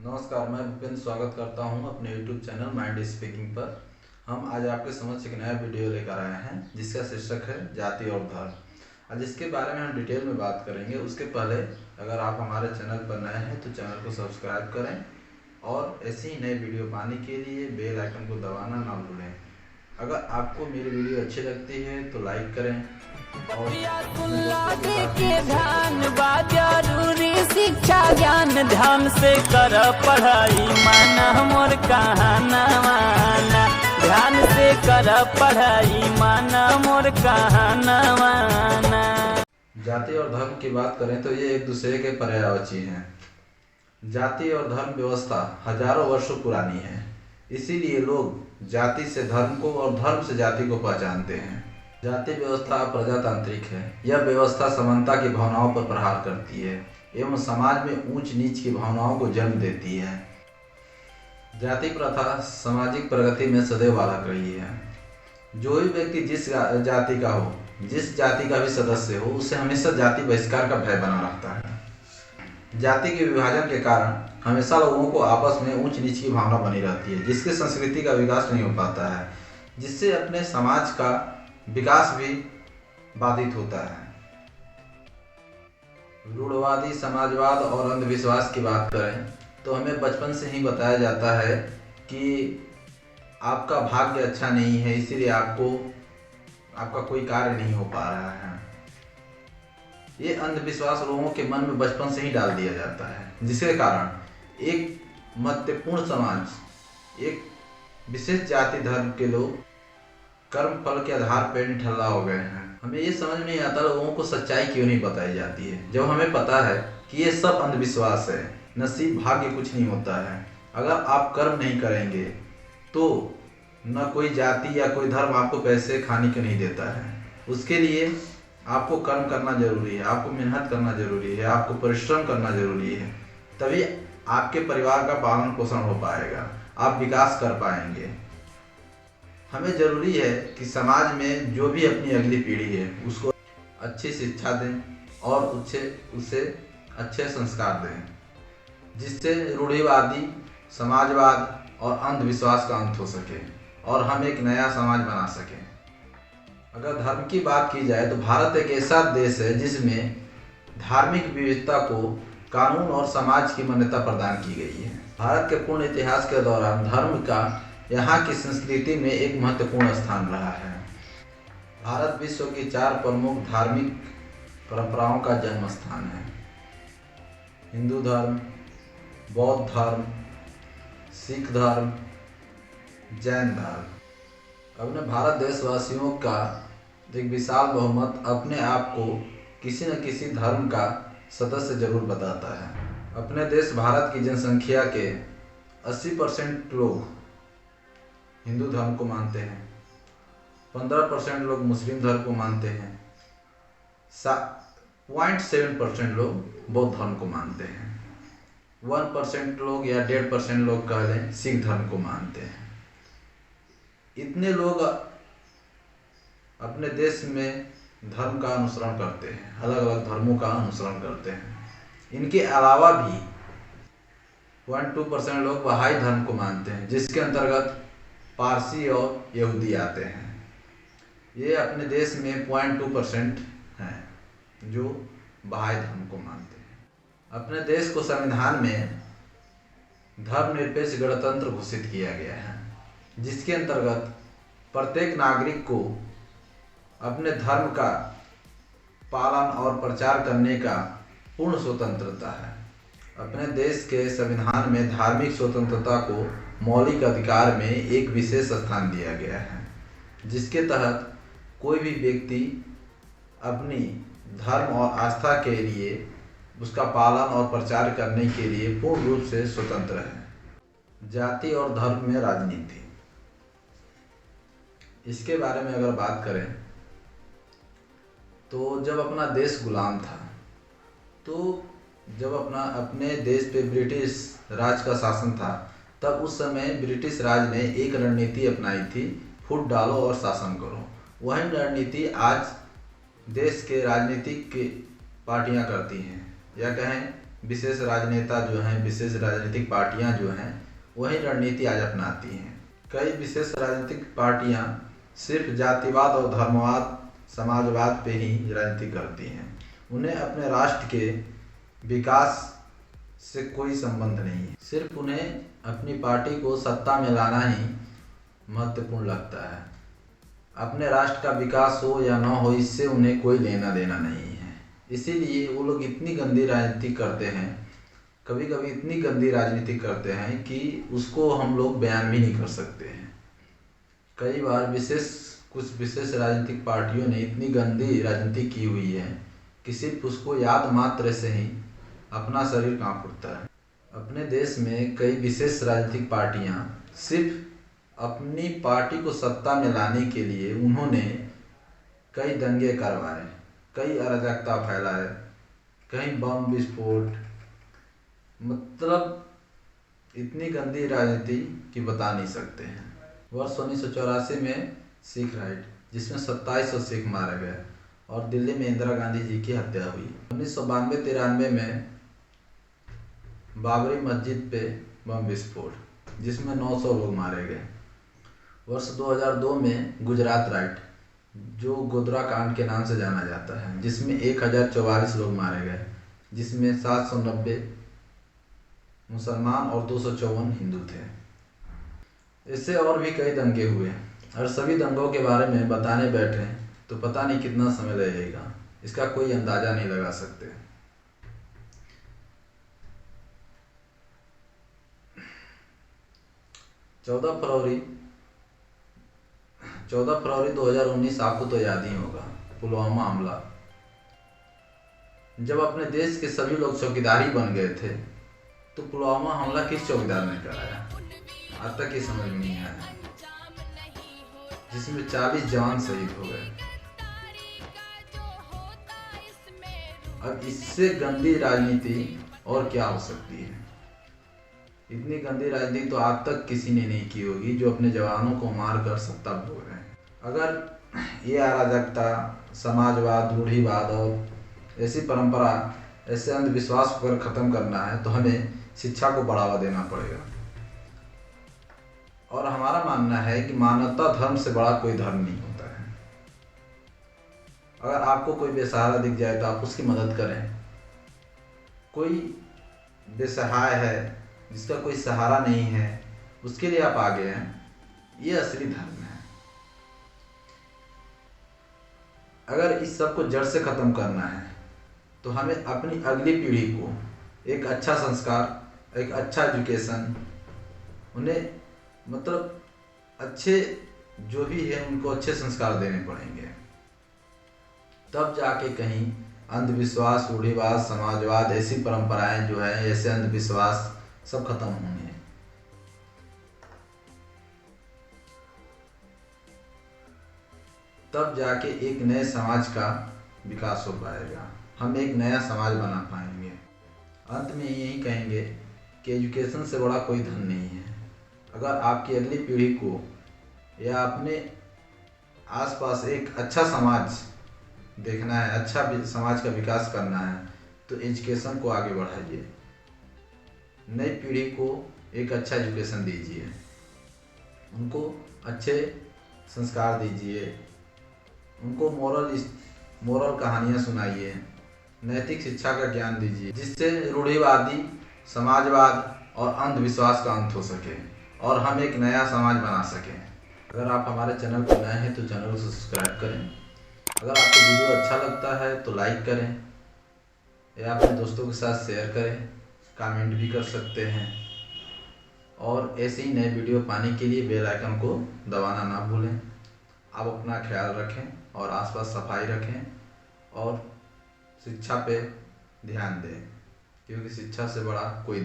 नमस्कार, मैं भूपेंद्र स्वागत करता हूं अपने YouTube चैनल माइंड स्पीकिंग पर। हम आज आपके समक्ष एक नया वीडियो लेकर आए हैं जिसका शीर्षक है जाति और धर्म। आज इसके बारे में हम डिटेल में बात करेंगे। उसके पहले अगर आप हमारे चैनल पर नए हैं तो चैनल को सब्सक्राइब करें और ऐसी ही नई वीडियो पाने के लिए बेल आइकन को दबाना ना भूलें। अगर आपको मेरी वीडियो अच्छी लगती है तो लाइक करें और जरूरी शिक्षा ज्ञान ध्यान से कर पढ़ाई माना मोर कहाना माना ध्यान से कर पढ़ाई माना मोर कहाना माना। जाति और धर्म की बात करें तो ये एक दूसरे के पर्यायवाची हैं। जाति और धर्म व्यवस्था हजारों वर्षों पुरानी है, इसीलिए लोग जाति से धर्म को और धर्म से जाति को पहचानते हैं। जाति व्यवस्था प्रजातांत्रिक है। यह व्यवस्था समानता की भावनाओं पर प्रहार करती है एवं समाज में ऊंच नीच की भावनाओं को जन्म देती है। जाति प्रथा सामाजिक प्रगति में सदैव बाधक रही है। जो भी व्यक्ति जिस जाति का हो, जिस जाति का भी सदस्य हो, उसे हमेशा जाति बहिष्कार का भय बना रहता है। जाति के विभाजन के कारण हमेशा लोगों को आपस में ऊंच नीच की भावना बनी रहती है, जिससे संस्कृति का विकास नहीं हो पाता है, जिससे अपने समाज का विकास भी बाधित होता है। रूढ़वादी समाजवाद और अंधविश्वास की बात करें तो हमें बचपन से ही बताया जाता है कि आपका भाग्य अच्छा नहीं है, इसीलिए आपका कोई कार्य नहीं हो पा रहा है। ये अंधविश्वास लोगों के मन में बचपन से ही डाल दिया जाता है, जिसके कारण एक महत्वपूर्ण समाज, एक विशेष जाति धर्म के लोग कर्म फल के आधार पर निठल्ला हो गए हैं। हमें ये समझ नहीं आता लोगों को सच्चाई क्यों नहीं बताई जाती है, जब हमें पता है कि ये सब अंधविश्वास है। नसीब भाग्य कुछ नहीं होता है। अगर आप कर्म नहीं करेंगे तो न कोई जाति या कोई धर्म आपको पैसे खाने को नहीं देता है। उसके लिए आपको कर्म करना जरूरी है, आपको मेहनत करना जरूरी है, आपको परिश्रम करना जरूरी है। तभी आपके परिवार का पालन पोषण हो पाएगा, आप विकास कर पाएंगे। हमें जरूरी है कि समाज में जो भी अपनी अगली पीढ़ी है उसको अच्छी शिक्षा दें और उसे अच्छे संस्कार दें, जिससे रूढ़िवादी समाजवाद और अंधविश्वास का अंत हो सके और हम एक नया समाज बना सकें। अगर धर्म की बात की जाए तो भारत एक ऐसा देश है जिसमें धार्मिक विविधता को कानून और समाज की मान्यता प्रदान की गई है। भारत के पूर्ण इतिहास के दौरान धर्म का यहाँ की संस्कृति में एक महत्वपूर्ण स्थान रहा है। भारत विश्व की 4 प्रमुख धार्मिक परंपराओं का जन्म स्थान है: हिंदू धर्म, बौद्ध धर्म, सिख धर्म, जैन धर्म। अपने भारत देशवासियों का एक विशाल बहुमत अपने आप को किसी न किसी धर्म का सदस्य जरूर बताता है। अपने देश भारत की जनसंख्या के 80% लोग हिंदू धर्म को मानते हैं, 15% लोग मुस्लिम धर्म को मानते हैं, 0.7% लोग बौद्ध धर्म को मानते हैं, 1% लोग या 1.5% लोग कह लें सिख धर्म को मानते हैं। इतने लोग अपने देश में धर्म का अनुसरण करते हैं, अलग अलग धर्मों का अनुसरण करते हैं। इनके अलावा भी 0.2% लोग बहाई धर्म को मानते हैं, जिसके अंतर्गत पारसी और यहूदी आते हैं। ये अपने देश में 0.2% हैं जो बहाई धर्म को मानते हैं। अपने देश को संविधान में धर्मनिरपेक्ष गणतंत्र घोषित किया गया है, जिसके अंतर्गत प्रत्येक नागरिक को अपने धर्म का पालन और प्रचार करने का पूर्ण स्वतंत्रता है। अपने देश के संविधान में धार्मिक स्वतंत्रता को मौलिक अधिकार में एक विशेष स्थान दिया गया है, जिसके तहत कोई भी व्यक्ति अपनी धर्म और आस्था के लिए उसका पालन और प्रचार करने के लिए पूर्ण रूप से स्वतंत्र है। जाति और धर्म में राजनीति, इसके बारे में अगर बात करें तो जब अपना देश गुलाम था, तो जब अपने देश पे ब्रिटिश राज का शासन था, तब उस समय ब्रिटिश राज ने एक रणनीति अपनाई थी, फूट डालो और शासन करो। वही रणनीति आज देश के राजनीतिक पार्टियां करती हैं, या कहें विशेष राजनेता जो हैं, विशेष राजनीतिक पार्टियां जो हैं, वही रणनीति आज अपनाती हैं। कई विशेष राजनीतिक पार्टियां सिर्फ जातिवाद और धर्मवाद, समाजवाद पे ही राजनीति करती हैं। उन्हें अपने राष्ट्र के विकास से कोई संबंध नहीं है। सिर्फ उन्हें अपनी पार्टी को सत्ता में लाना ही महत्वपूर्ण लगता है। अपने राष्ट्र का विकास हो या न हो, इससे उन्हें कोई लेना देना नहीं है। इसीलिए वो लोग इतनी गंदी राजनीति करते हैं, कभी कभी इतनी गंदी राजनीति करते हैं कि उसको हम लोग बयान भी नहीं कर सकते हैं। कई बार कुछ विशेष राजनीतिक पार्टियों ने इतनी गंदी राजनीति की हुई है कि सिर्फ उसको याद मात्र से ही अपना शरीर कांप उठता है। अपने देश में कई विशेष राजनीतिक पार्टियां सिर्फ अपनी पार्टी को सत्ता में लाने के लिए उन्होंने कई दंगे करवाए, कई अराजकता फैलाए, कहीं बम विस्फोट, मतलब इतनी गंदी राजनीति कि बता नहीं सकते हैं। वर्ष 1984 में सिख राइट, जिसमें 2700 सिख मारे गए और दिल्ली में इंदिरा गांधी जी की हत्या हुई। 1992-93 में बाबरी मस्जिद पे बम विस्फोट, जिसमें 900 लोग मारे गए। वर्ष 2002 में गुजरात राइट, जो गोधरा कांड के नाम से जाना जाता है, जिसमें 1044 लोग मारे गए, जिसमें 790 मुसलमान और 254 हिंदू थे। इससे और भी कई दंगे हुए और सभी दंगों के बारे में बताने बैठे तो पता नहीं कितना समय लगेगा, इसका कोई अंदाजा नहीं लगा सकते। चौदह फरवरी 2019 आपको तो याद ही होगा, पुलवामा हमला। जब अपने देश के सभी लोग चौकीदार ही बन गए थे तो पुलवामा हमला किस चौकीदार ने कराया, आज तक ये समझ में नहीं आया, जिसमें 40 जवान शहीद हो गए। अब इससे गंदी राजनीति और क्या हो सकती है। इतनी गंदी राजनीति तो आज तक किसी ने नहीं की होगी जो अपने जवानों को मार कर सत्ता भोग रहे हैं। अगर ये अराजकता, समाजवाद, रूढ़िवाद और ऐसी परंपरा, ऐसे अंधविश्वास को खत्म करना है तो हमें शिक्षा को बढ़ावा देना पड़ेगा। और हमारा मानना है कि मानवता धर्म से बड़ा कोई धर्म नहीं होता है। अगर आपको कोई बेसहारा दिख जाए तो आप उसकी मदद करें। कोई बेसहाय है, जिसका कोई सहारा नहीं है, उसके लिए आप आगे हैं, ये असली धर्म है। अगर इस सब को जड़ से खत्म करना है तो हमें अपनी अगली पीढ़ी को एक अच्छा संस्कार, एक अच्छा एजुकेशन, उन्हें मतलब अच्छे जो भी है उनको अच्छे संस्कार देने पड़ेंगे। तब जाके कहीं अंधविश्वास, रूढ़िवाद, समाजवाद, ऐसी परंपराएं जो है, ऐसे अंधविश्वास सब खत्म होंगे। तब जाके एक नए समाज का विकास हो पाएगा, हम एक नया समाज बना पाएंगे। अंत में यही कहेंगे कि एजुकेशन से बड़ा कोई धन नहीं है। अगर आपकी अगली पीढ़ी को या अपने आसपास एक अच्छा समाज देखना है, अच्छा समाज का विकास करना है, तो एजुकेशन को आगे बढ़ाइए। नई पीढ़ी को एक अच्छा एजुकेशन दीजिए, उनको अच्छे संस्कार दीजिए, उनको मोरल कहानियाँ सुनाइए, नैतिक शिक्षा का ज्ञान दीजिए, जिससे रूढ़िवादी, समाजवाद और अंधविश्वास का अंत हो सके और हम एक नया समाज बना सकें। अगर आप हमारे चैनल पर नए हैं तो चैनल को सब्सक्राइब करें। अगर आपको वीडियो अच्छा लगता है तो लाइक करें या अपने दोस्तों के साथ शेयर करें, कमेंट भी कर सकते हैं। और ऐसे ही नए वीडियो पाने के लिए बेल आइकन को दबाना ना भूलें। आप अपना ख्याल रखें और आसपास सफाई रखें और शिक्षा पे ध्यान दें, क्योंकि शिक्षा से बड़ा कोई